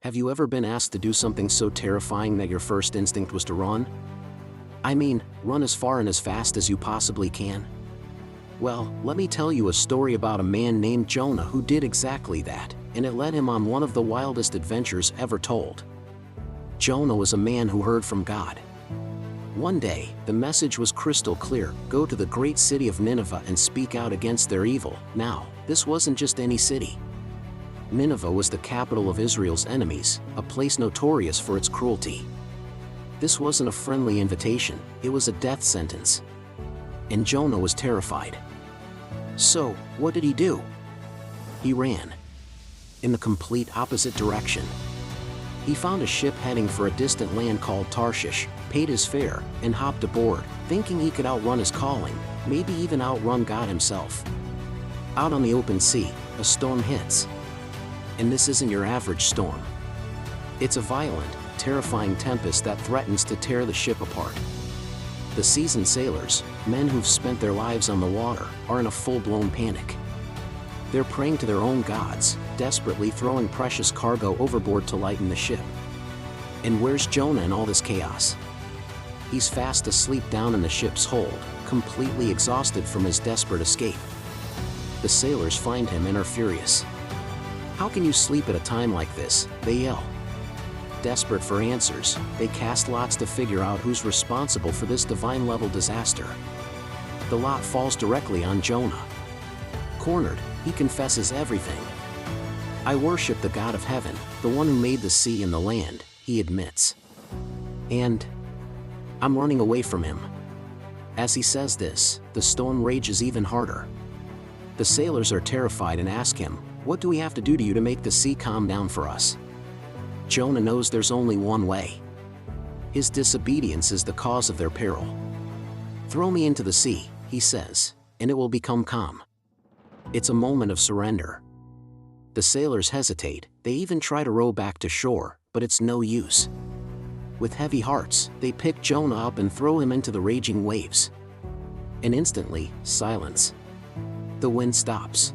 Have you ever been asked to do something so terrifying that your first instinct was to run? I mean, run as far and as fast as you possibly can. Well, let me tell you a story about a man named Jonah who did exactly that, and it led him on one of the wildest adventures ever told. Jonah was a man who heard from God. One day, the message was crystal clear: go to the great city of Nineveh and speak out against their evil. Now, this wasn't just any city. Nineveh was the capital of Israel's enemies, a place notorious for its cruelty. This wasn't a friendly invitation, it was a death sentence. And Jonah was terrified. So, what did he do? He ran in the complete opposite direction. He found a ship heading for a distant land called Tarshish, paid his fare, and hopped aboard, thinking he could outrun his calling, maybe even outrun God himself. Out on the open sea, a storm hits. And this isn't your average storm. It's a violent, terrifying tempest that threatens to tear the ship apart. The seasoned sailors, men who've spent their lives on the water, are in a full-blown panic. They're praying to their own gods, desperately throwing precious cargo overboard to lighten the ship. And where's Jonah in all this chaos? He's fast asleep down in the ship's hold, completely exhausted from his desperate escape. The sailors find him and are furious. "How can you sleep at a time like this?" they yell. Desperate for answers, they cast lots to figure out who's responsible for this divine-level disaster. The lot falls directly on Jonah. Cornered, he confesses everything. "I worship the God of heaven, the one who made the sea and the land," he admits. "And I'm running away from him." As he says this, the storm rages even harder. The sailors are terrified and ask him, "What do we have to do to you to make the sea calm down for us?" Jonah knows there's only one way. His disobedience is the cause of their peril. "Throw me into the sea," he says, "and it will become calm." It's a moment of surrender. The sailors hesitate, they even try to row back to shore, but it's no use. With heavy hearts, they pick Jonah up and throw him into the raging waves. And instantly, silence. The wind stops.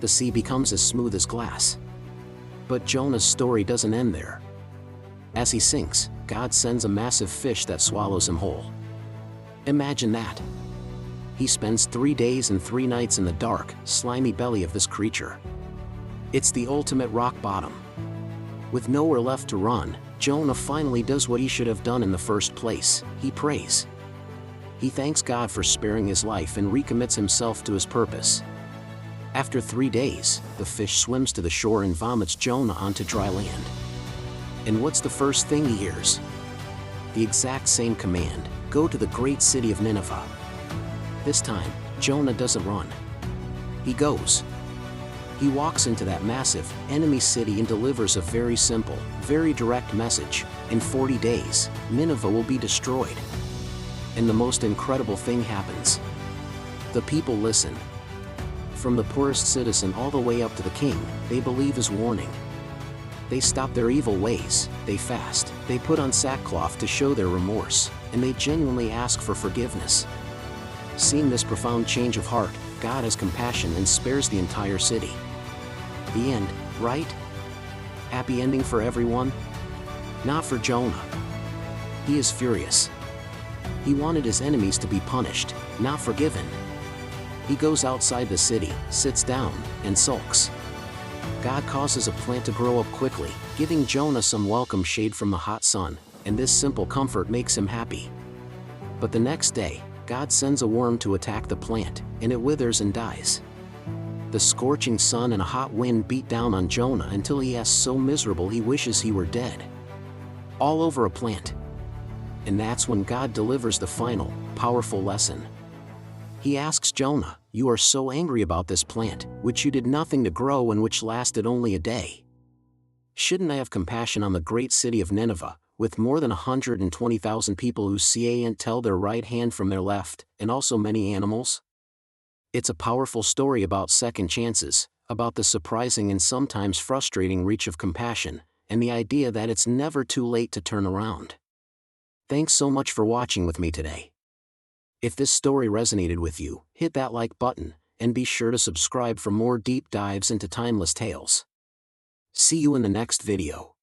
The sea becomes as smooth as glass. But Jonah's story doesn't end there. As he sinks, God sends a massive fish that swallows him whole. Imagine that. He spends 3 days and 3 nights in the dark, slimy belly of this creature. It's the ultimate rock bottom. With nowhere left to run, Jonah finally does what he should have done in the first place: he prays. He thanks God for sparing his life and recommits himself to his purpose. After 3 days, the fish swims to the shore and vomits Jonah onto dry land. And what's the first thing he hears? The exact same command: go to the great city of Nineveh. This time, Jonah doesn't run. He goes. He walks into that massive, enemy city and delivers a very simple, very direct message: in 40 days, Nineveh will be destroyed. And the most incredible thing happens. The people listen. From the poorest citizen all the way up to the king, they believe his warning. They stop their evil ways, they fast, they put on sackcloth to show their remorse, and they genuinely ask for forgiveness. Seeing this profound change of heart, God has compassion and spares the entire city. The end, right? Happy ending for everyone? Not for Jonah. He is furious. He wanted his enemies to be punished, not forgiven. He goes outside the city, sits down, and sulks. God causes a plant to grow up quickly, giving Jonah some welcome shade from the hot sun, and this simple comfort makes him happy. But the next day, God sends a worm to attack the plant, and it withers and dies. The scorching sun and a hot wind beat down on Jonah until he is so miserable he wishes he were dead. All over a plant. And that's when God delivers the final, powerful lesson. He asks Jonah, "You are so angry about this plant, which you did nothing to grow and which lasted only a day. Shouldn't I have compassion on the great city of Nineveh, with more than 120,000 people who can't tell their right hand from their left, and also many animals?" It's a powerful story about second chances, about the surprising and sometimes frustrating reach of compassion, and the idea that it's never too late to turn around. Thanks so much for watching with me today. If this story resonated with you, hit that like button, and be sure to subscribe for more deep dives into timeless tales. See you in the next video.